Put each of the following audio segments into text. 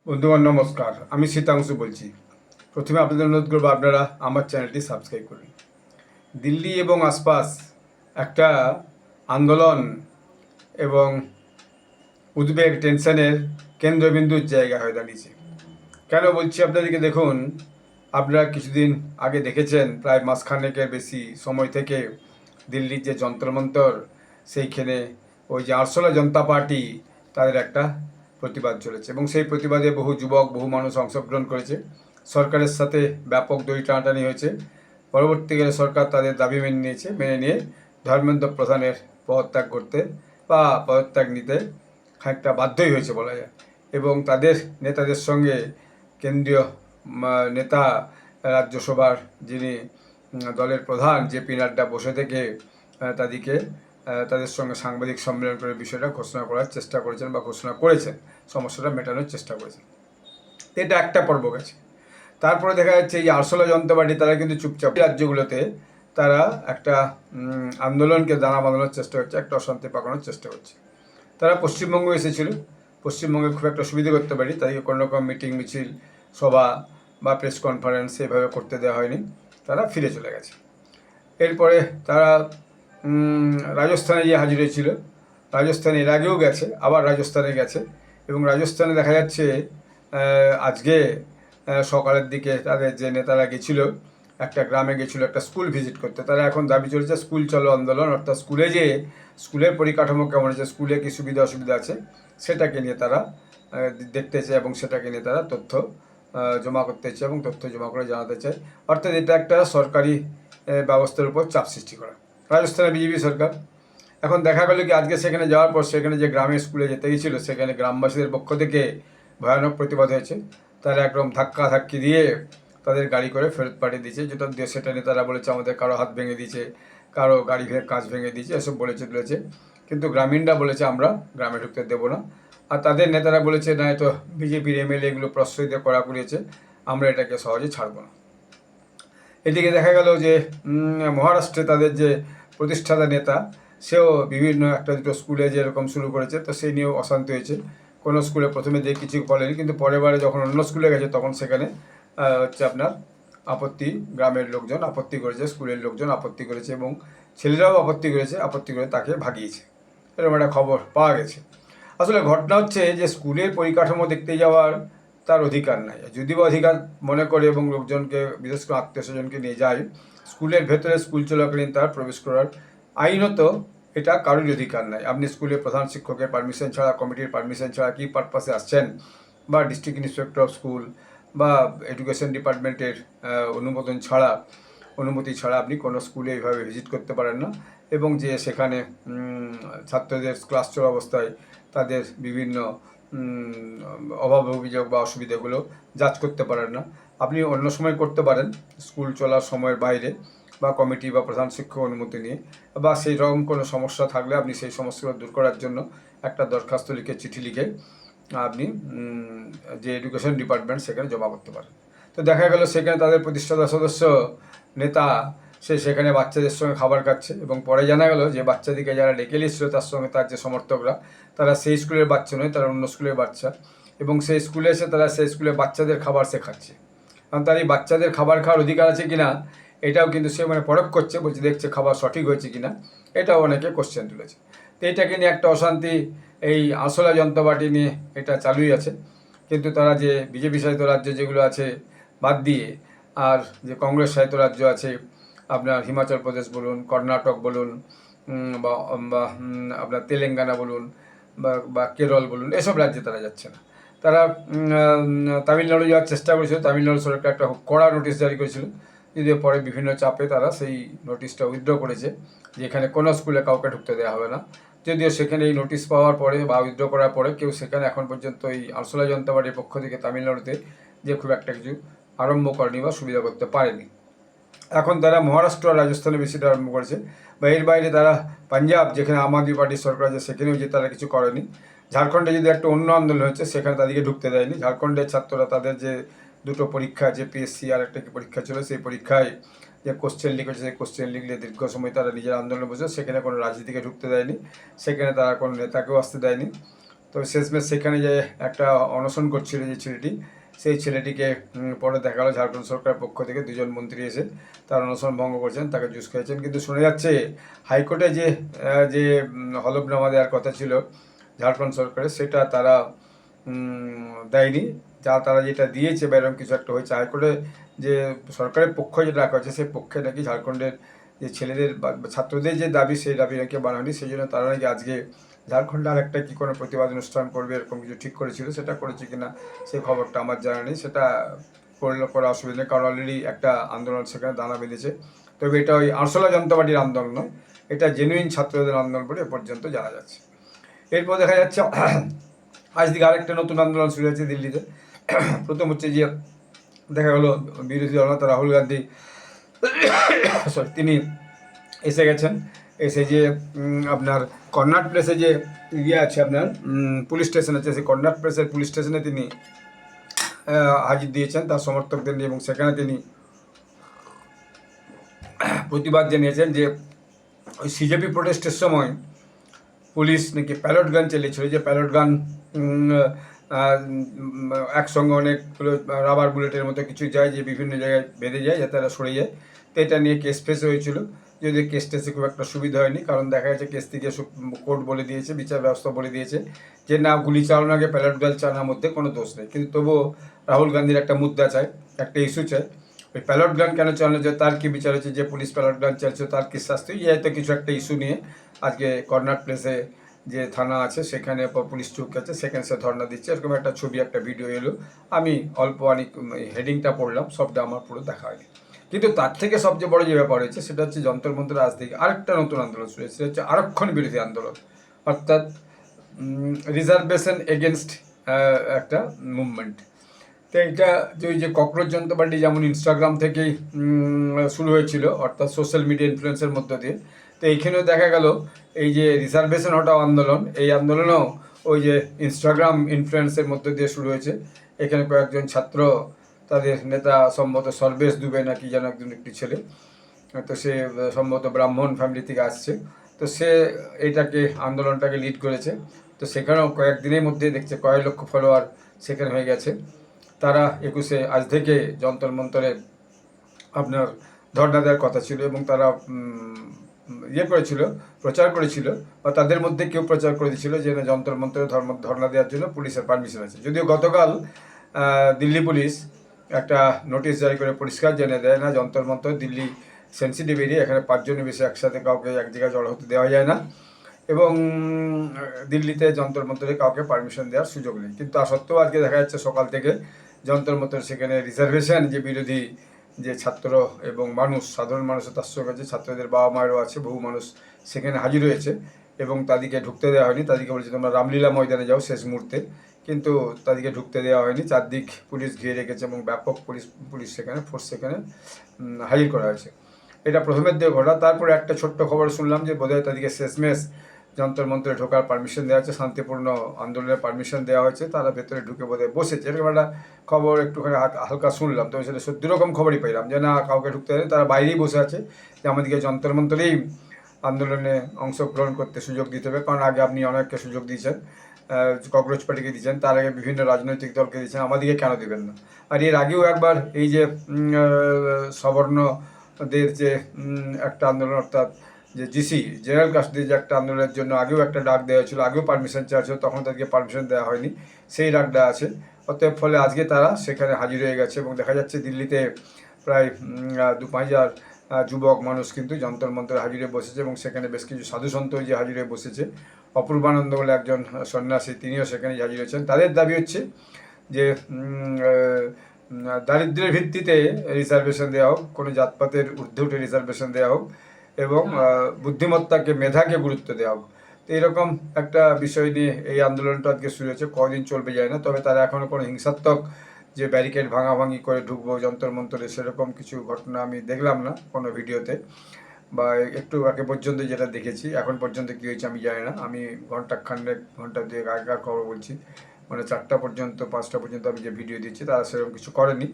বন্ধুগণ নমস্কার, আমি শীতাংশু বলছি। প্রথমে আপনাদের অনুরোধ করবো আপনারা আমার চ্যানেলটি সাবস্ক্রাইব করুন। দিল্লি এবং আশপাশ একটা আন্দোলন এবং উদ্বেগ টেনশনের কেন্দ্রবিন্দুর জায়গা হয়ে দাঁড়িয়েছে। কেন বলছি আপনাদেরকে, দেখুন, আপনারা কিছুদিন আগে দেখেছেন, প্রায় মাসখানেকের বেশি সময় থেকে দিল্লির যে যন্ত্রমন্তর, সেইখানে ওই যে আরশোলা জনতা পার্টি, তাদের একটা প্রতিবাদ চলেছে এবং সেই প্রতিবাদে বহু যুবক, বহু মানুষ অংশগ্রহণ করেছে। সরকারের সাথে ব্যাপক দড়ি টানাটানি হয়েছে। পরবর্তীকালে সরকার তাদের দাবি মেনে নিয়ে ধর্মেন্দ্র প্রধানের পদত্যাগ করতে বা পদত্যাগ নিতে খানিকটা বাধ্যই হয়েছে বলা যায়। এবং তাদের নেতাদের সঙ্গে কেন্দ্রীয় নেতা, রাজ্যসভার যিনি দলের প্রধান জেপি নাড্ডা বসে থেকে তাদের সঙ্গে সাংবাদিক সম্মেলন করে বিষয়টা ঘোষণা করার চেষ্টা করেছেন বা ঘোষণা করেছেন, সমস্যাটা মেটানোর চেষ্টা করেছেন। এটা একটা পর্ব গেছে। তারপরে দেখা যাচ্ছে এই আরশোলা জনতা পার্টি তারা কিন্তু চুপচাপ রাজ্যগুলোতে তারা একটা আন্দোলনকে দানা বাঁধানোর চেষ্টা করছে, একটা অশান্তি পাকানোর চেষ্টা করছে। তারা পশ্চিমবঙ্গ এসেছিল, পশ্চিমবঙ্গে খুব একটা সুবিধা করতে পারি, তাদেরকে কোনো রকম মিটিং মিছিল সভা বা প্রেস কনফারেন্স এভাবে করতে দেওয়া হয়নি, তারা ফিরে চলে গেছে। এরপরে তারা রাজস্থানে গিয়ে হাজির হয়েছিল। রাজস্থানে এর আগেও গেছে, আবার রাজস্থানে গেছে এবং রাজস্থানে দেখা যাচ্ছে আজকে সকালের দিকে তাদের যে নেতারা গেছিল, একটা গ্রামে গেছিল একটা স্কুল ভিজিট করতে। তারা এখন দাবি চলছে স্কুল চলো আন্দোলন, অর্থাৎ স্কুলে যে স্কুলের পরিকাঠামো কেমন আছে, স্কুলে কী সুবিধা অসুবিধা আছে, সেটাকে নিয়ে তারা দেখতে চায় এবং সেটাকে নিয়ে তারা তথ্য জমা করতে চায় এবং তথ্য জমা করে জানাতে চায়। অর্থাৎ এটা একটা সরকারি ব্যবস্থার উপর চাপ সৃষ্টি করা। রাজস্থানে বিজেপি সরকার। এখন দেখা গেল কি আজকে সেখানে যাওয়ার পর সেখানে যে গ্রামের স্কুলে যেতে গিয়েছিল, সেখানে গ্রামবাসীদের পক্ষ থেকে ভয়ানক প্রতিবাদ হয়েছে। তারা একদম ধাক্কি দিয়ে তাদের গাড়ি করে ফেরত পাঠিয়ে দিয়েছে, যেটা সেটা নিয়ে তারা বলেছে আমাদের কারো হাত ভেঙে দিয়েছে, কারো গাড়ি কাঁচ ভেঙে দিয়েছে, এসব বলেছে। কিন্তু গ্রামীণরা বলেছে আমরা গ্রামে ঢুকতে দেবো না। আর তাদের নেতারা বলেছে না, তো বিজেপির এমএলএ এগুলো প্রশ্রয় দিয়ে করা করিয়েছে, আমরা এটাকে সহজে ছাড়বো না। এদিকে দেখা গেল যে মহারাষ্ট্রে তাদের যে প্রতিষ্ঠাতা নেতা, সেও বিভিন্ন একটা দুটো স্কুলে যেরকম শুরু করেছে, তো সেই নিয়েও অশান্তি হয়েছে। কোনো স্কুলে প্রথমে দিয়ে কিছু বলেনি, কিন্তু পরের বারে যখন অন্য স্কুলে গেছে তখন সেখানে হচ্ছে আপনার আপত্তি, গ্রামের লোকজন আপত্তি করেছে, স্কুলের লোকজন আপত্তি করেছে এবং ছেলেরাও আপত্তি করে তাকে ভাগিয়েছে, এরকম একটা খবর পাওয়া গেছে। আসলে ঘটনা হচ্ছে যে স্কুলের পরিকাঠামো দেখতে যাওয়ার তার অধিকার নাই। যদি বা অধিকার মনে করে এবং লোকজনকে, বিশেষ করে আত্মীয় স্বজনকে নিয়ে যায় স্কুলের ভেতরে, স্কুল চলাকালীন তার প্রবেশ করার আইনত এটা কারোর অধিকার নাই। আপনি স্কুলের প্রধান শিক্ষকের পারমিশন ছাড়া, কমিটির পারমিশন ছাড়া কী পারপাসে আসছেন, বা ডিস্ট্রিক্ট ইন্সপেক্টর অফ স্কুল বা এডুকেশন ডিপার্টমেন্টের অনুমতি ছাড়া আপনি কোনো স্কুলে এইভাবে ভিজিট করতে পারেন না এবং যে সেখানে ছাত্রদের ক্লাস চলা অবস্থায় তাদের বিভিন্ন অভাব অভিযোগ বা অসুবিধাগুলো যাচ করতে পারেন না। আপনি অন্য সময় করতে পারেন, স্কুল চলার সময়ের বাইরে বা কমিটি বা প্রধান শিক্ষক অনুমতি নিয়ে, বা সেই রকম কোনো সমস্যা থাকলে আপনি সেই সমস্যাগুলো দূর করার জন্য একটা দরখাস্ত লিখে, চিঠি লিখে আপনি যে এডুকেশন ডিপার্টমেন্ট সেখানে জমা করতে পারেন। তো দেখা গেল সেখানে তাদের প্রতিষ্ঠাতা সদস্য নেতা সেখানে বাচ্চাদের সঙ্গে খাবার খাচ্ছে এবং পরে জানা গেল যে বাচ্চাদিকে যারা ডেকে নিয়েছিল তার সঙ্গে তার যে সমর্থকরা, তারা সেই স্কুলের বাচ্চা নয়, তারা অন্য স্কুলের বাচ্চা এবং সেই স্কুলে এসে তারা সেই স্কুলের বাচ্চাদের খাবার সে খাচ্ছে। কারণ তার এই বাচ্চাদের খাবার খাওয়ার অধিকার আছে কিনা এটাও কিন্তু সে পরখ করছে, বলছে দেখছে খাবার সঠিক হয়েছে কিনা, এটাও অনেকে কোশ্চেন তুলেছে। তো এটাকে নিয়ে একটা অশান্তি এই আরশোলা জনতা পার্টি নিয়ে এটা চালুই আছে। কিন্তু তারা যে বিজেপি শাসিত রাজ্য যেগুলো আছে বাদ দিয়ে, আর যে কংগ্রেস শাসিত রাজ্য আছে, আপনার হিমাচল প্রদেশ বলুন, কর্ণাটক বলুন, বা আপনার তেলেঙ্গানা বলুন, বা কেরল বলুন, এসব রাজ্যে তারা যাচ্ছে না। তারা তামিলনাড়ু যাওয়ার চেষ্টা করেছিল, তামিলনাড়ু সরকার একটা কড়া নোটিশ জারি করেছিল, যদিও পরে বিভিন্ন চাপে তারা সেই নোটিশটা উইথড্র করেছে যে এখানে কোনো স্কুলে কাউকে ঢুকতে দেওয়া হবে না। যদিও সেখানে এই নোটিশ পাওয়ার পরে বা উইথড্র করার পরে কেউ সেখানে এখন পর্যন্ত এই আরশোলা জনতা পার্টির পক্ষ থেকে তামিলনাড়ুতে যে খুব একটা কিছু আরম্ভ করেনি বা সুবিধা করতে পারেনি। এখন তারা মহারাষ্ট্র আর রাজস্থানে বেশিটা আরম্ভ করেছে, বা এর বাইরে তারা পাঞ্জাব, যেখানে আম আদমি পার্টির সরকার আছে, সেখানেও যে তারা কিছু করেনি। ঝাড়খণ্ডে যদি একটা অন্য আন্দোলন হয়েছে, সেখানে তাদেরকে ঢুকতে দেয়নি। ঝাড়খণ্ডের ছাত্ররা তাদের যে দুটো পরীক্ষা, যে পিএসসি আর একটা কি পরীক্ষা ছিল, সেই পরীক্ষায় যে কোশ্চেন লিখেছে, সেই কোশ্চেন লিখলে দীর্ঘ সময় তারা নিজের আন্দোলনে বসে, সেখানে কোনো রাজনীতিকে ঢুকতে দেয়নি, সেখানে তারা কোনো নেতাকেও আসতে দেয়নি। তবে শেষমেশ সেখানে যে একটা অনশন করছিল যে ছেলেটি, সেই ছেলেটিকে পরে দেখা গেলো ঝাড়খণ্ড সরকারের পক্ষ থেকে দুজন মন্ত্রী এসে তার অনশন ভঙ্গ করছেন, তাকে জুস খেয়েছেন। কিন্তু শোনা যাচ্ছে হাইকোর্টে যে যে হলফনামা দেওয়ার কথা ছিল ঝাড়খণ্ড সরকারের, সেটা তারা দেয়নি। তারা যেটা দিয়েছে বা এরকম কিছু একটা হয়েছে হাইকোর্টে, যে সরকারের পক্ষ যেটা রাখা হয়েছে সেই পক্ষে নাকি ঝাড়খণ্ডের যে ছেলেদের বা ছাত্রদের যে দাবি, সেই দাবি নাকি বানানি, সেই জন্য তারা নাকি আজকে ঝাড়খণ্ডে আর একটা কী কোনো প্রতিবাদ অনুষ্ঠান করবে এরকম কিছু ঠিক করেছিল। সেটা করেছে কিনা সেই খবরটা আমার জানা নেই। সেটা করা অসুবিধা নেই, কারণ অলরেডি একটা আন্দোলন সেখানে দানা বেঁধেছে। তবে এটা ওই আরশোলা জনতা পার্টির আন্দোলন নয়, এটা জেনুইন ছাত্রদের আন্দোলন বলে এ পর্যন্ত জানা যাচ্ছে। এরপর দেখা যাচ্ছে আজ দিকে আরেকটা নতুন আন্দোলন শুরু হয়েছে দিল্লিতে। প্রথম হচ্ছে যে দেখা গেলো বিরোধী দলনেতা রাহুল গান্ধী তিনি এসে গেছেন। এসে যে আপনার কর্নাট প্লেসে যে ইয়ে আছে, আপনার পুলিশ স্টেশন আছে, সেই কর্নাট প্লেসের পুলিশ স্টেশনে তিনি হাজির দিয়েছেন তার সমর্থকদের নিয়ে, এবং সেখানে তিনি প্রতিবাদ জানিয়েছেন যে ওই সিজেপি প্রোটেস্টের সময় পুলিশ নাকি প্যালট গান চালিয়েছিল, যে প্যালট গান একসঙ্গে অনেকগুলো রাবার বুলেটের মতো কিছু যায়, যে বিভিন্ন জায়গায় বেঁধে যায় যাতে তারা সরে যায়। তো এটা নিয়ে কেস ফেস হয়েছিল, যদি কেস টেসে খুব একটা সুবিধা হয়নি, কারণ দেখা যাচ্ছে কেস থেকে কোর্ট বলে দিয়েছে, বিচার ব্যবস্থা বলে দিয়েছে যে না, গুলি চালানোর আগে প্যালট গান চালানোর মধ্যে কোনো দোষ নেই। কিন্তু তবুও রাহুল গান্ধীর একটা মুদ্রা চায়, একটা ইস্যু চায়, ওই প্যালট গান কেন চালানো যায়, তার কি বিচার হচ্ছে, যে পুলিশ প্যালট গান চালছে তার কি শাস্তি, হয়তো কিছু একটা ইস্যু নিয়ে আজকে কর্নাট প্লেসে যে থানা আছে সেখানে পুলিশ চৌকি আছে, সেখানে সে ধর্ণা দিচ্ছে। এরকম একটা ছবি, একটা ভিডিও এলো, আমি অল্প অনেক হেডিংটা পড়লাম, সবটা আমার পুরো দেখা হয়নি। কিন্তু তার থেকে সবচেয়ে বড় যে ব্যাপার হয়েছে সেটা হচ্ছে যন্তর মন্তর আজ থেকে আরেকটা নতুন আন্দোলন শুরু হয়েছে, সেটা হচ্ছে আরক্ষণ বিরোধী আন্দোলন, অর্থাৎ রিজার্ভেশন এগেনস্ট একটা মুভমেন্ট। তো এইটা যে ককরোচ জনতা পার্টি যেমন ইনস্টাগ্রাম থেকেই শুরু হয়েছিল, অর্থাৎ সোশ্যাল মিডিয়া ইনফ্লুয়েন্সের মধ্য দিয়ে, তো এইখানেও দেখা গেল এই যে রিজার্ভেশন হটাও আন্দোলন, এই আন্দোলনও ওই যে ইনস্টাগ্রাম ইনফ্লুয়েন্সের মধ্য দিয়ে শুরু হয়েছে। এখানে কয়েকজন ছাত্র, তাদের নেতা সম্ভবত সর্বেশ দুবে নাকি যেন একটি ছেলে, তো সে সম্ভবত ব্রাহ্মণ ফ্যামিলি থেকে আসছে, তো সে এইটাকে আন্দোলনটাকে লিড করেছে। তো সেখানেও কয়েকদিনের মধ্যে দেখছে কয়েক লক্ষ ফলোয়ার সেখানে হয়ে গেছে। তারা 21শে আজ থেকে যন্তর মন্তরে আপনার ধর্ণা দেওয়ার কথা ছিল, এবং তারা ইয়ে করেছিল, প্রচার করেছিল, বা তাদের মধ্যে কেউ প্রচার করে দিয়েছিল যে না, যন্তর মন্তরে ধর্ণা দেওয়ার জন্য পুলিশের পারমিশন আছে। যদিও গতকাল দিল্লি পুলিশ একটা নোটিশ জারি করে পরিষ্কার জেনে দেয় না, যন্তর মন্তর দিল্লি সেন্সিটিভ এরিয়া, এখানে 5 জনের বেশি একসাথে কাউকে এক জায়গায় জড়ো হতে দেওয়া যায় না, এবং দিল্লিতে যন্তর মন্তরে কাউকে পারমিশন দেওয়ার সুযোগ নেই। কিন্তু তা সত্ত্বেও আজকে দেখা যাচ্ছে সকাল থেকে যন্তর মন্তর সেখানে রিজার্ভেশন যে বিরোধী যে ছাত্র এবং মানুষ, সাধারণ মানুষের তার সঙ্গে আছে, ছাত্রদের বাবা মায়েরও আছে, বহু মানুষ সেখানে হাজির হয়েছে, এবং তাদেরকে ঢুকতে দেওয়া হয়নি। তাদেরকে বলেছে তোমরা রামলীলা ময়দানে যাও শেষ মুহূর্তে, কিন্তু তাদেরকে ঢুকতে দেওয়া হয়নি। চারদিক পুলিশ ঘিরে রেখেছে, এবং ব্যাপক পুলিশ সেখানে ফোর্স সেখানে হাজির করা হয়েছে। এটা প্রথমের দিকে ঘটা। তারপরে একটা ছোট্ট খবর শুনলাম যে বোধহয় তাদেরকে শেষমেশ যন্তর মন্ত্রে ঢোকার পারমিশন দেওয়া হচ্ছে, শান্তিপূর্ণ আন্দোলনের পারমিশন দেওয়া হয়েছে, তারা ভেতরে ঢুকে বোধহয় বসেছে, এরকম একটা খবর একটুখানি হালকা শুনলাম। তো সেটা সত্যি রকম খবরই পাইলাম যে না, কাউকে ঢুকতে দেয়নি, তারা বাইরেই বসে আছে, যে আমাদেরকে যন্তর মন্তরেই আন্দোলনে অংশগ্রহণ করতে সুযোগ দিতে হবে। কারণ আগে আপনি অনেককে সুযোগ দিয়েছেন, ককরোচ পার্টিকে দিয়েছেন, তার আগে বিভিন্ন রাজনৈতিক দলকে দিয়েছেন, আমাদেরকে কেন দেবেন না? আর এর আগেও একবার এই যে সবর্ণদের যে একটা আন্দোলন, অর্থাৎ যে জিসি জেনারেল কাস্টডির যে একটা আন্দোলনের জন্য আগেও একটা ডাক দেওয়া হয়েছিল, আগেও পারমিশন চাওয়া ছিল, তখন তাদেরকে পারমিশন দেওয়া হয়নি, সেই ডাকটা আছে। অতএব ফলে আজকে তারা সেখানে হাজির হয়ে গেছে, এবং দেখা যাচ্ছে দিল্লিতে প্রায় 2-5 হাজার যুবক মানুষ কিন্তু যন্তর মন্তরে হাজির হয়ে বসেছে, এবং সেখানে বেশ কিছু সাধুসন্ত যে হাজির হয়ে বসেছে। অপূর্বানন্দ বলে একজন সন্ন্যাসী, তিনিও সেখানে হাজির হয়েছেন। তাদের দাবি হচ্ছে যে দারিদ্র্যের ভিত্তিতে রিজার্ভেশন দেওয়া হোক, কোনো জাতপাতের ঊর্ধ্বে উঠে রিজার্ভেশন দেওয়া হোক, এবং বুদ্ধিমত্তাকে, মেধাকে গুরুত্ব দেওয়া হোক। তো এরকম একটা বিষয় নিয়ে এই আন্দোলনটা আজকে শুরু হয়েছে। কদিন চলবে যায় না, তবে তারা এখনও কোনো হিংসাত্মক যে ব্যারিকেড ভাঙাভাঙি করে ঢুকবো যন্তর মন্তরে, সেরকম কিছু ঘটনা আমি দেখলাম না কোনো ভিডিওতে, বা একটু আগে পর্যন্ত যেটা দেখেছি। এখন পর্যন্ত কী হয়েছে আমি জানি না, আমি ঘন্টা 2 আগেকার খবর বলছি, মানে 4টা পর্যন্ত 5টা পর্যন্ত আমি যে ভিডিও দিচ্ছি, তারা সেরকম কিছু করেনি,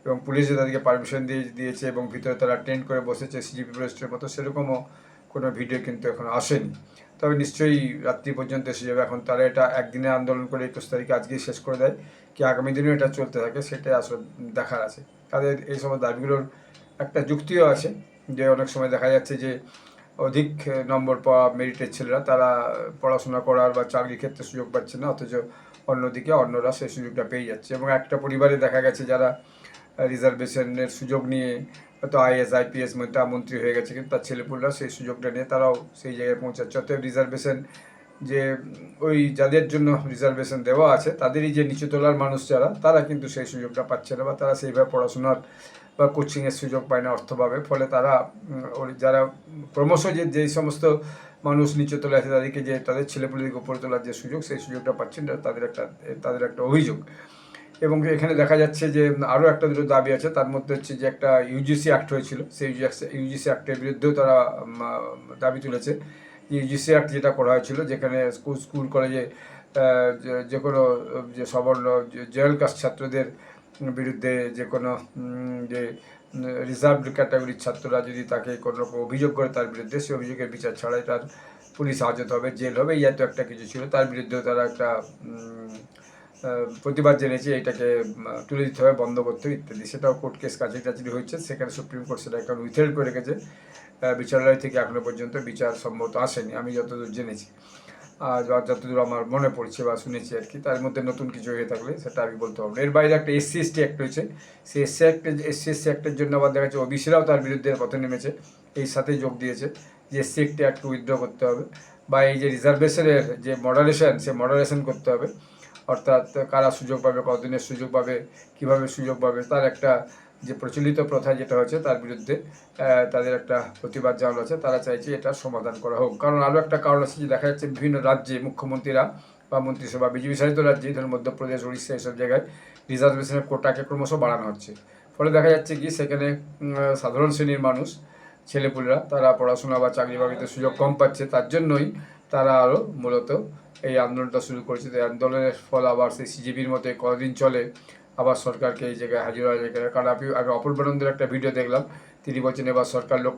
এবং পুলিশে তাদেরকে পারমিশন দিয়েছে, এবং ভিতরে তারা টেন্ট করে বসেছে সিজিপি প্রোটেস্টের মতো, সেরকমও কোনো ভিডিও কিন্তু এখন আসেনি। তবে নিশ্চয়ই রাত্রি পর্যন্ত এসে যাবে। এখন তারা এটা একদিনে আন্দোলন করে 21 তারিখে আজকেই শেষ করে দেয় কি আগামী দিনেও এটা চলতে থাকে, সেটাই আসলে দেখার আছে। তাদের এই সমস্ত দাবিগুলোর একটা যুক্তিও আছে, যে অনেক সময় দেখা যাচ্ছে যে অধিক নম্বর পাওয়া মেরিটের ছেলেরা তারা পড়াশোনা করার বা চাকরির ক্ষেত্রে সুযোগ পাচ্ছে না, অথচ অন্যদিকে অন্যরা সেই সুযোগটা পেয়ে যাচ্ছে। এবং একটা পরিবারে দেখা গেছে যারা রিজার্ভেশনের সুযোগ নিয়ে হয়তো আইএস আইপিএস মন্ত্রী হয়ে গেছে, কিন্তু তার ছেলেপুলেরা সেই সুযোগটা নিয়ে তারাও সেই জায়গায় পৌঁছাচ্ছে। অতএব রিজার্ভেশন যে ওই যাদের জন্য রিজার্ভেশন দেওয়া আছে তাদেরই যে নিচু তলার মানুষ যারা, তারা কিন্তু সেই সুযোগটা পাচ্ছে না, বা তারা সেইভাবে পড়াশোনার বা কোচিংয়ের সুযোগ পায় না অর্থভাবে। ফলে তারা যারা ক্রমশ যেই সমস্ত মানুষ নিচু তলায় আছে তাদেরকে যে তাদের ছেলেপুলেদেরকে উপরে তোলার যে সুযোগ, সেই সুযোগটা পাচ্ছেন না, তাদের একটা অভিযোগ। এবং এখানে দেখা যাচ্ছে যে আরও একটা দুটো দাবি আছে, তার মধ্যে হচ্ছে যে একটা ইউজিসি অ্যাক্ট হয়েছিল, সেই ইউজিসি অ্যাক্টের বিরুদ্ধেও তারা দাবি তুলেছে। ইউজিসি অ্যাক্ট যেটা করা হয়েছিল, যেখানে স্কুল কলেজে যে কোনো যে সবর্ণ জেনারেল কাস্ট ছাত্রদের বিরুদ্ধে যে কোনো যে রিজার্ভড ক্যাটাগরির ছাত্ররা যদি তাকে কোনো রকম অভিযোগ করে তার বিরুদ্ধে, সেই অভিযোগের বিচার ছাড়াই তার পুলিশ হাজত হবে, জেল হবে, এই এত একটা কিছু ছিল, তার বিরুদ্ধেও তারা একটা প্রতিবাদ জেনেছে, এটাকে তুলে দিতে হবে, বন্ধ করতে হবে ইত্যাদি। সেটাও কোর্ট কেস কাছাকাছি হচ্ছে, সেখানে সুপ্রিম কোর্ট সেটা এখন উইথহেল্ড করে রেখেছে। বিচারালয় থেকে এখনো পর্যন্ত বিচার সম্মত আসেনি আমি যতদূর জেনেছি, আর যতদূর আমার মনে পড়ছে বা শুনেছি আর কি। তার মধ্যে নতুন কিছু হয়ে থাকলে সেটা আমি বলতে পারবো। এর বাইরে একটা এসসি এসটি অ্যাক্ট হয়েছে, সেই এসসি এসটি অ্যাক্টের জন্য আবার দেখা যাচ্ছে ওবিসিরাও তার বিরুদ্ধে পথে নেমেছে, এই সাথেই যোগ দিয়েছে যে এসসি একটি অ্যাক্ট উইথড্র করতে হবে, বা এই যে রিজার্ভেশনের যে মডারেশন, সে মডারেশন করতে হবে। অর্থাৎ কারা সুযোগ পাবে, কতদিনের সুযোগ পাবে, কিভাবে সুযোগ পাবে, তার একটা যে প্রচলিত প্রথা যেটা হচ্ছে তার বিরুদ্ধে তাদের একটা প্রতিবাদ জানানো আছে। তারা চাইছে এটা সমাধান করা হোক। কারণ আরও একটা কারণ আছে যে দেখা যাচ্ছে বিভিন্ন রাজ্যে মুখ্যমন্ত্রীরা বা মন্ত্রিসভা বিজেপি শাসিত রাজ্যে, ধরুন মধ্যপ্রদেশ, উড়িষ্যা, এইসব জায়গায় রিজার্ভেশনের কোটাকে ক্রমশ বাড়ানো হচ্ছে। ফলে দেখা যাচ্ছে কি সেখানে সাধারণ শ্রেণীর মানুষ, ছেলেপুলেরা, তারা পড়াশোনা বা চাকরি বাকরিতে সুযোগ কম পাচ্ছে, তার জন্যই তারা আরও মূলত এই আন্দোলনটা শুরু করেছে। এই আন্দোলনের ফল আবার সেই সিজেপির মতো কতদিন চলে, আবার সরকারকে এই জায়গায় হাজির হওয়া যায়। কারণ আমি অপূর্বানন্দের একটা ভিডিও দেখলাম, তিনি বলছেন এবার সরকার লোক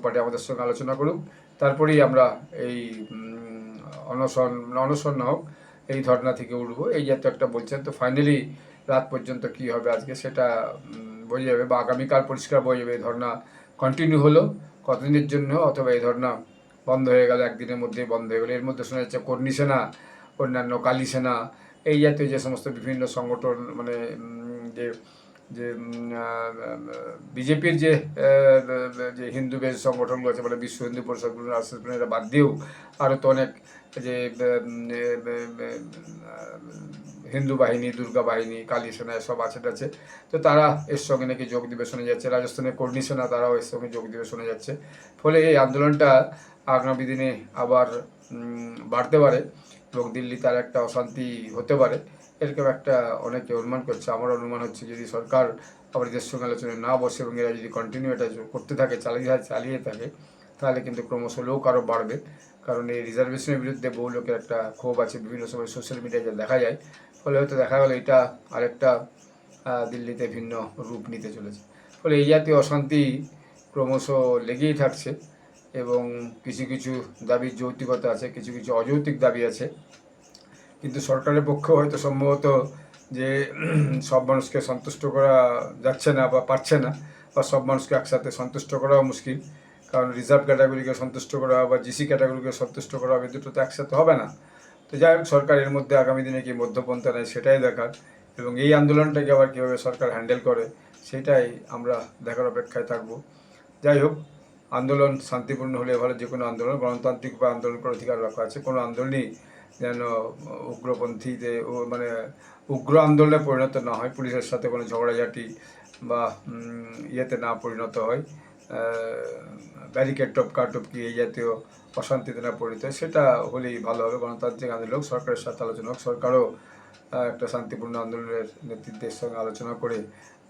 পাঠিয়ে আমাদের সঙ্গে আলোচনা করুক, তারপরেই আমরা এই অনশন না হোক, এই ধর্না থেকে উঠবো, এই জাতীয় একটা বলছেন। তো ফাইনালি রাত পর্যন্ত কি হবে আজকে সেটা বোঝা যাবে, বা আগামীকাল পরিষ্কার বোঝা যাবে এই ধর্না কন্টিনিউ হলো কতদিনের জন্য, অথবা এই ধর্না বন্ধ হয়ে গেল, একদিনের মধ্যেই বন্ধ হয়ে গেলো। এর মধ্যে শোনা যাচ্ছে কর্মী সেনা, অন্যান্য কালী সেনা, এই জাতীয় যে সমস্ত বিভিন্ন সংগঠন, মানে যে যে বিজেপির যে যে হিন্দু বেশ সংগঠনগুলো আছে, মানে বিশ্ব হিন্দু পরিষদগুলো, এরা বাদ দিয়েও আরও তো অনেক যে হিন্দু বাহিনী, দুর্গা বাহিনী, কালী সেনা এসব আছে। তো তারা এর সঙ্গে নাকি যোগ দিবে শোনা যাচ্ছে। রাজস্থানের কর্মী সেনা তারাও এর সঙ্গে যোগ দিবে শোনা যাচ্ছে। ফলে এই আন্দোলনটা আগামী দিনে আবার বাড়তে পারে এবং দিল্লি তার একটা অশান্তি হতে পারে, এরকম একটা অনেকে অনুমান করছে। আমার অনুমান হচ্ছে যদি সরকার আবার এদের সঙ্গে আলোচনায় না বসে এবং এরা যদি কন্টিনিউ এটা করতে থাকে, চালিয়ে থাকে, তাহলে কিন্তু ক্রমশ লোক আরও বাড়বে। কারণ এই রিজার্ভেশনের বিরুদ্ধে বহু লোকের একটা ক্ষোভ আছে, বিভিন্ন সময় সোশ্যাল মিডিয়ায় যা দেখা যায়। ফলে হয়তো দেখা গেলো এটা আরেকটা দিল্লিতে ভিন্ন রূপ নিতে চলেছে। ফলে এই জাতীয় অশান্তি ক্রমশ লেগেই থাকছে এবং কিছু কিছু দাবির যৌক্তিকতা আছে, কিছু কিছু অযৌক্তিক দাবি আছে। কিন্তু সরকারের পক্ষেও হয়তো সম্ভবত যে সব মানুষকে সন্তুষ্ট করা যাচ্ছে না বা পারছে না, বা সব মানুষকে একসাথে সন্তুষ্ট করাও মুশকিল। কারণ রিজার্ভ ক্যাটাগরিকে সন্তুষ্ট করা বা জিসি ক্যাটাগরিকে সন্তুষ্ট করা হবে, দুটো তো একসাথে হবে না। তো যাই হোক, সরকার এর মধ্যে আগামী দিনে কি মধ্যপন্থা নেয় সেটাই দেখার, এবং এই আন্দোলনটাকে আবার কীভাবে সরকার হ্যান্ডেল করে সেটাই আমরা দেখার অপেক্ষায় থাকবো। যাই হোক, আন্দোলন শান্তিপূর্ণ হলে ভালো। যে কোনো আন্দোলন গণতান্ত্রিক উপায়ে আন্দোলন করার অধিকার রাখা আছে। কোনো আন্দোলনই যেন উগ্রপন্থীতে মানে উগ্র আন্দোলনে পরিণত না হয়, পুলিশের সাথে কোনো ঝগড়াঝাটি বা ইয়েতে না পরিণত হয়, ব্যারিকেড টপকি এই জাতীয় অশান্তিতে না পরিণত হয়, সেটা হলেই ভালো হবে। গণতান্ত্রিক আন্দোলন, সরকারের সাথে আলোচনা হোক, সরকারও একটা শান্তিপূর্ণ আন্দোলনের নেতৃত্বের সঙ্গে আলোচনা করে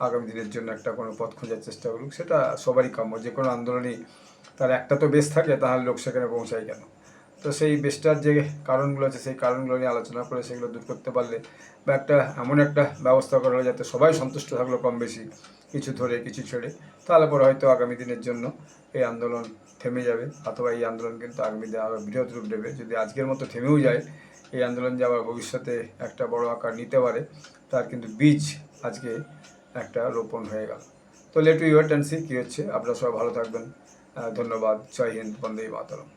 আগামী দিনের জন্য একটা কোনো পথ খোঁজার চেষ্টা করুক, সেটা সবারই কাম্য। যে কোনো আন্দোলনই তার একটা তো বেশ থাকে, তাহলে লোক সেখানে পৌঁছায় কেন? তো সেই বেস্টার যে কারণগুলো আছে সেই কারণগুলো নিয়ে আলোচনা করে সেগুলো দূর করতে পারলে বা একটা এমন একটা ব্যবস্থা করা হলো যাতে সবাই সন্তুষ্ট থাকলো কম বেশি, কিছু ধরে কিছু ছেড়ে, তাহলে পরে হয়তো আগামী দিনের জন্য এই আন্দোলন থেমে যাবে, অথবা এই আন্দোলন কিন্তু আগামী দিনে আরও বৃহৎ রূপ নেবে। যদি আজকের মতো থেমেও যায়, এই আন্দোলন যে আবার ভবিষ্যতে একটা বড় আকার নিতে পারে তার কিন্তু বীজ আজকে একটা রোপণ হয়ে গেল। তো let we wait and see কী হচ্ছে। আপনারা সবাই ভালো থাকবেন। ধন্যবাদ। জয় হিন্দ। বন্দে মাতরম।